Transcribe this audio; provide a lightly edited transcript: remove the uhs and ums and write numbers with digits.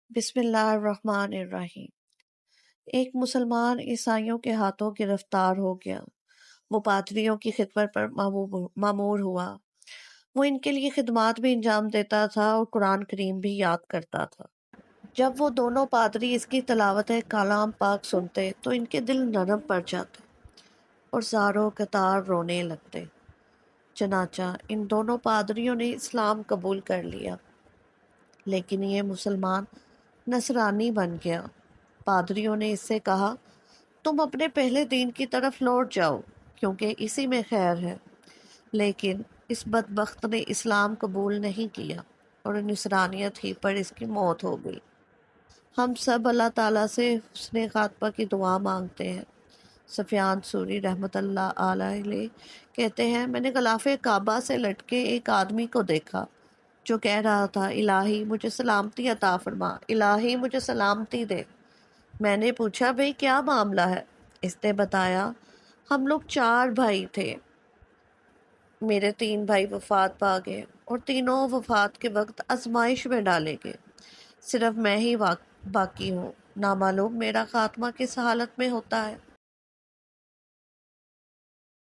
بسم اللہ الرحمن الرحیم۔ ایک مسلمان عیسائیوں کے ہاتھوں گرفتار ہو گیا۔ وہ پادریوں کی خدمت پر مامور ہوا۔ وہ ان کے لیے خدمات بھی انجام دیتا تھا اور قرآن کریم بھی یاد کرتا تھا۔ جب وہ دونوں پادری اس کی تلاوت کلام پاک سنتے تو ان کے دل نرم پڑ جاتے اور زاروں قطار رونے لگتے۔ چنانچہ ان دونوں پادریوں نے اسلام قبول کر لیا، لیکن یہ مسلمان نصرانی بن گیا۔ پادریوں نے اس سے کہا، تم اپنے پہلے دین کی طرف لوٹ جاؤ کیونکہ اسی میں خیر ہے، لیکن اس بدبخت نے اسلام قبول نہیں کیا اور نصرانیت ہی پر اس کی موت ہو گئی۔ ہم سب اللہ تعالیٰ سے حسن خاتمہ کی دعا مانگتے ہیں۔ سفیان ثوری رحمۃ اللہ علیہ کہتے ہیں، میں نے غلاف کعبہ سے لٹکے ایک آدمی کو دیکھا جو کہہ رہا تھا، الہی مجھے سلامتی عطا فرما، الہی مجھے سلامتی دے۔ میں نے پوچھا، بھئی کیا معاملہ ہے؟ اس نے بتایا، ہم لوگ 4 بھائی تھے، میرے 3 بھائی وفات پا گئے اور تینوں وفات کے وقت آزمائش میں ڈالے گئے، صرف میں ہی باقی ہوں۔ نامعلوم میرا خاتمہ کس حالت میں ہوتا ہے۔